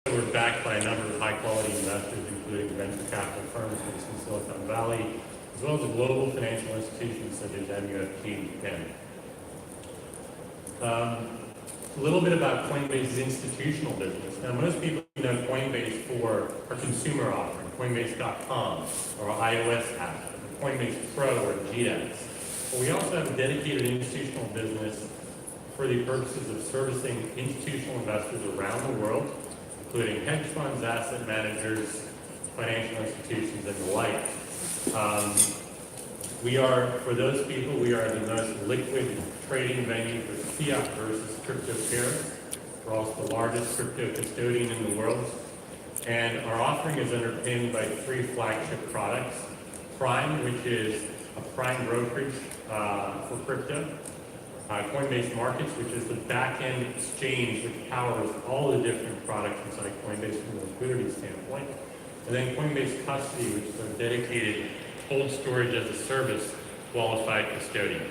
We're backed by a number of high-quality investors, including venture capital firms based in Silicon Valley, as well as global financial institutions such as MUFG in Japan. A little bit about Coinbase's institutional business. Now, most people know Coinbase for our consumer offering, Coinbase.com, or our iOS app, or Coinbase Pro, or GDAX. But we also have a dedicated institutional business for the purposes of servicing institutional investors around the world, including hedge funds, asset managers, financial institutions, and the like. For those people, we are the most liquid trading venue for fiat versus crypto pairs. We're also the largest crypto custodian in the world. And our offering is underpinned by 3 flagship products. Prime, which is a prime brokerage for crypto. Coinbase Markets, which is the back-end exchange which powers all the different products inside Coinbase from a liquidity standpoint. And then Coinbase Custody, which is our dedicated cold storage as a service qualified custodian.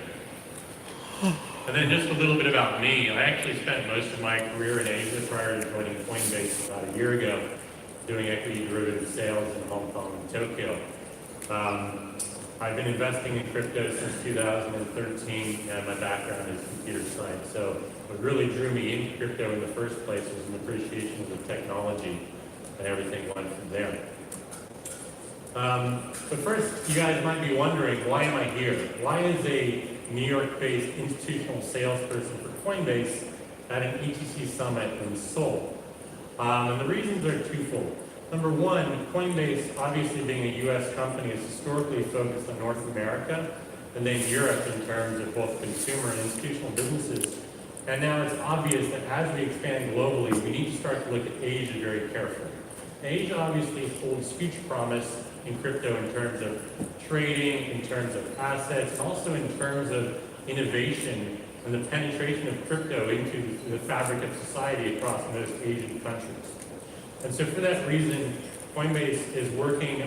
And then just a little bit about me. I actually spent most of my career in Asia prior to joining Coinbase about a year ago, doing equity derivative sales in Hong Kong and Tokyo. I've been investing in crypto since 2013, and my background is computer science. So what really drew me into crypto in the first place was an appreciation of the technology, and everything went from there. But first, you guys might be wondering, why am I here? Why is a New York-based institutional salesperson for Coinbase at an ETC summit in Seoul? And the reasons are twofold. Number one, Coinbase, obviously being a U.S. company, is historically focused on North America and then Europe in terms of both consumer and institutional businesses. And now it's obvious that as we expand globally, we need to start to look at Asia very carefully. Asia obviously holds huge promise in crypto in terms of trading, in terms of assets, and also in terms of innovation and the penetration of crypto into the fabric of society across most Asian countries. And so for that reason, Coinbase is looking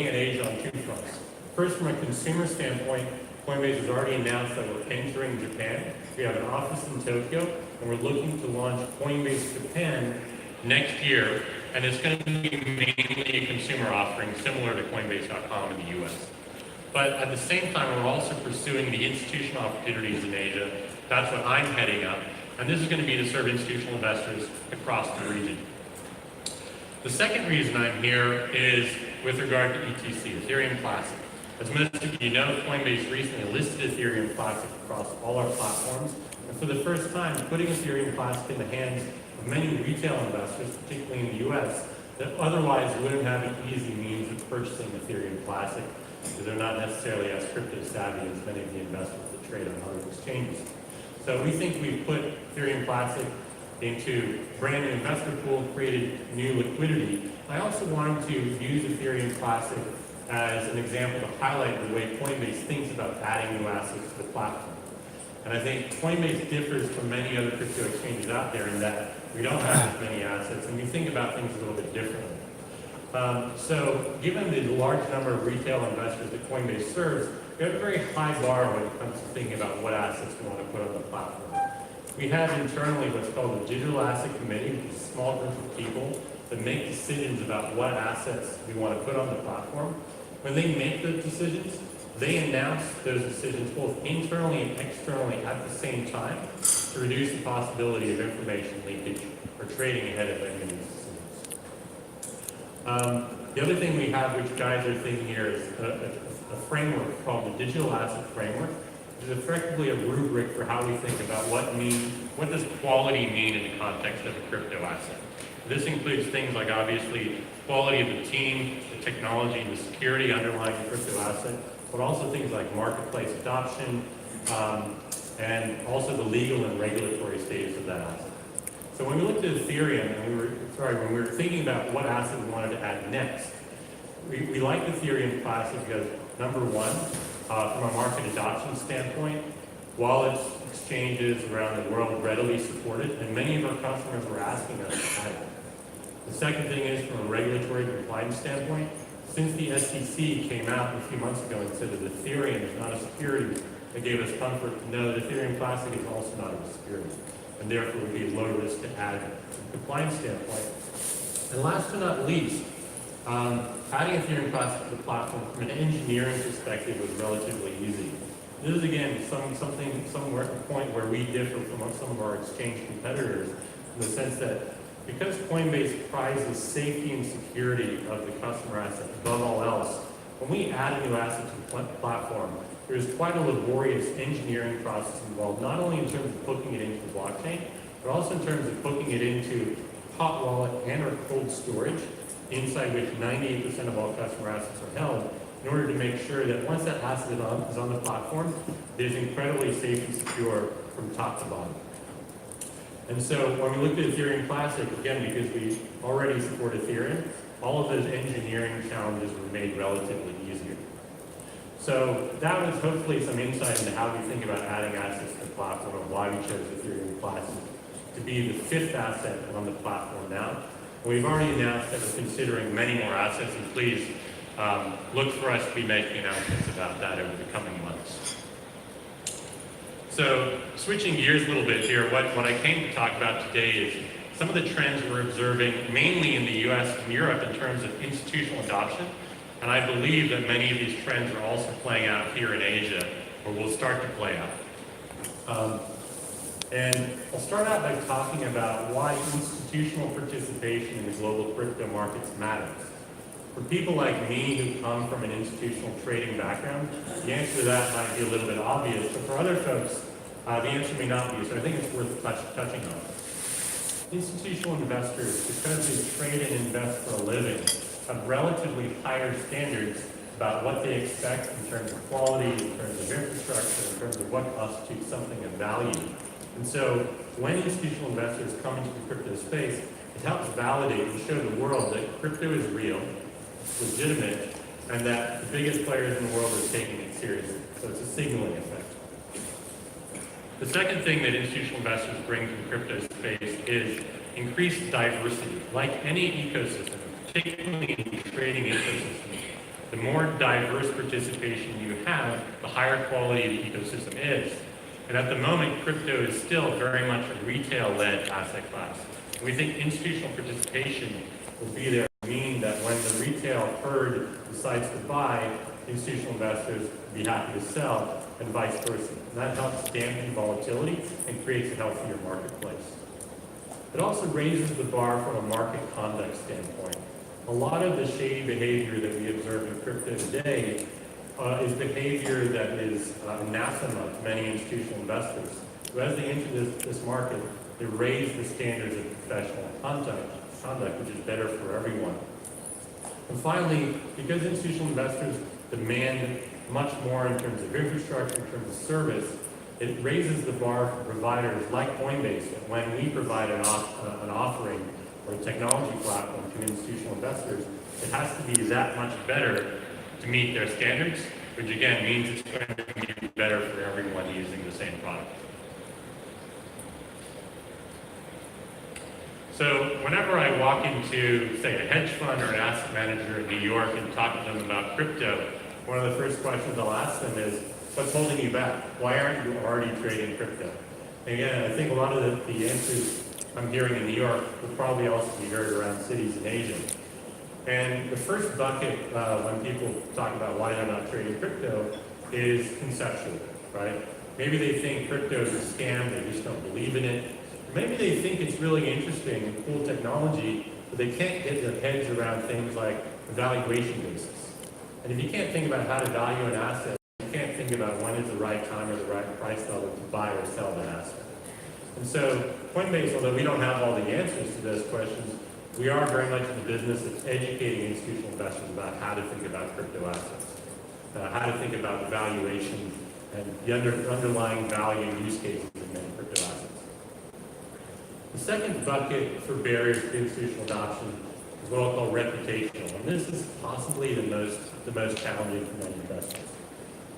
at Asia on 2 fronts. First, from a consumer standpoint, Coinbase has already announced that we're entering Japan. We have an office in Tokyo, and we're looking to launch Coinbase Japan next year, and it's going to be mainly a consumer offering similar to Coinbase.com in the US. But at the same time, we're also pursuing the institutional opportunities in Asia. That's what I'm heading up, and this is going to be to serve institutional investors across the region. The second reason I'm here is with regard to ETC, Ethereum Classic. As most of you know, Coinbase recently listed Ethereum Classic across all our platforms, and for the first time, putting Ethereum Classic in the hands of many retail investors, particularly in the US, that otherwise wouldn't have an easy means of purchasing Ethereum Classic, because they're not necessarily as crypto savvy as many of the investors that trade on other exchanges. So we think we've put Ethereum Classic into brand new investor pool, created new liquidity. I also wanted to use Ethereum Classic as an example to highlight the way Coinbase thinks about adding new assets to the platform. And I think Coinbase differs from many other crypto exchanges out there in that we don't have as many assets, and we think about things a little bit differently. So given the large number of retail investors that Coinbase serves, we have a very high bar when it comes to thinking about what assets we want to put on the platform. We have internally what's called the Digital Asset Committee, which is a small group of people that make decisions about what assets we want to put on the platform. When they make those decisions, they announce those decisions both internally and externally at the same time to reduce the possibility of information leakage or trading ahead of any of these decisions. The other thing we have, which guys are thinking here, is a framework called the Digital Asset Framework, which is effectively a rubric for how we think about what does quality mean in the context of a crypto asset. This includes things like, obviously, quality of the team, the technology, and the security underlying the crypto asset, but also things like marketplace adoption, and also the legal and regulatory status of that asset. So when we looked at Ethereum, and when we were thinking about what asset we wanted to add next, we liked Ethereum Classic because, number one, from a market adoption standpoint, wallets, exchanges around the world readily support it, and many of our customers were asking us to add it. The second thing is, from a regulatory compliance standpoint, since the SEC came out a few months ago and said that Ethereum is not a security, it gave us comfort to know that Ethereum Classic is also not a security, and therefore would be low risk to add from a compliance standpoint. And last but not least, adding Ethereum Classic to the platform from an engineering perspective was relatively easy. This is again somewhere a point where we differ from some of our exchange competitors in the sense that because Coinbase prizes safety and security of the customer asset above all else, when we add a new asset to the platform, there's quite a laborious engineering process involved, not only in terms of hooking it into the blockchain, but also in terms of hooking it into hot wallet and or cold storage, inside which 98% of all customer assets are held, in order to make sure that once that asset is on the platform, it is incredibly safe and secure from top to bottom. And so when we looked at Ethereum Classic, again, because we already support Ethereum, all of those engineering challenges were made relatively easier. So that was hopefully some insight into how we think about adding assets to the platform and why we chose Ethereum Classic to be the 5th asset on the platform now. We've already announced that we're considering many more assets, and please look for us to be making announcements about that over the coming months. So switching gears a little bit here, what I came to talk about today is some of the trends we're observing mainly in the US and Europe in terms of institutional adoption. And I believe that many of these trends are also playing out here in Asia, or will start to play out. And I'll start out by talking about why institutional participation in the global crypto markets matters. For people like me who come from an institutional trading background, the answer to that might be a little bit obvious, but for other folks, the answer may not be, so I think it's worth touching on. Institutional investors, because they trade and invest for a living, have relatively higher standards about what they expect in terms of quality, in terms of infrastructure, in terms of what constitutes something of value. And so when institutional investors come into the crypto space, it helps validate and show the world that crypto is real, legitimate, and that the biggest players in the world are taking it seriously. So it's a signaling effect. The second thing that institutional investors bring to the crypto space is increased diversity. Like any ecosystem, particularly in trading ecosystems, the more diverse participation you have, the higher quality the ecosystem is. And at the moment, crypto is still very much a retail-led asset class. And we think institutional participation will be there, meaning that when the retail herd decides to buy, institutional investors will be happy to sell, and vice versa. And that helps dampen volatility and creates a healthier marketplace. It also raises the bar from a market conduct standpoint. A lot of the shady behavior that we observe in crypto today is behavior that is anathema to many institutional investors. So as they enter this market, they raise the standards of professional conduct, which is better for everyone. And finally, because institutional investors demand much more in terms of infrastructure, in terms of service, it raises the bar for providers like Coinbase that when we provide an offering or a technology platform to institutional investors, it has to be that much better to meet their standards, which again means it's going to be better for everyone using the same product. So whenever I walk into, say, a hedge fund or an asset manager in New York and talk to them about crypto, one of the first questions I'll ask them is, what's holding you back? Why aren't you already trading crypto? And again, I think a lot of the answers I'm hearing in New York will probably also be heard around cities in Asia. And the first bucket when people talk about why they're not trading crypto is conceptual, right? Maybe they think crypto is a scam, they just don't believe in it. Maybe they think it's really interesting and cool technology, but they can't get their heads around things like the valuation basis. And if you can't think about how to value an asset, you can't think about when is the right time or the right price level to buy or sell that asset. And so Coinbase, although we don't have all the answers to those questions, we are very much in the business of educating institutional investors about how to think about crypto assets, how to think about the valuation and the underlying value and use cases of many crypto assets. The second bucket for barriers to institutional adoption is what I'll call reputational, and this is possibly the most challenging for many investors.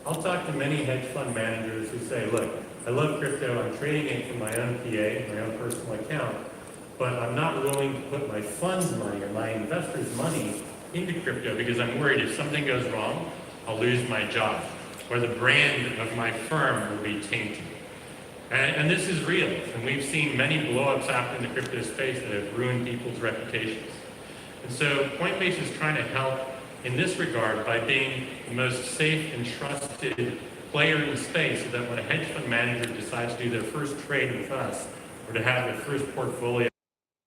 I'll talk to many hedge fund managers who say, look, I love crypto, I'm trading it from my own PA, my own personal account, but I'm not willing to put my fund's money or my investors' money into crypto because I'm worried if something goes wrong, I'll lose my job, or the brand of my firm will be tainted. And this is real, and we've seen many blow-ups happen in the crypto space that have ruined people's reputations. And so Coinbase is trying to help in this regard by being the most safe and trusted player in the space, so that when a hedge fund manager decides to do their first trade with us or to have their first portfolio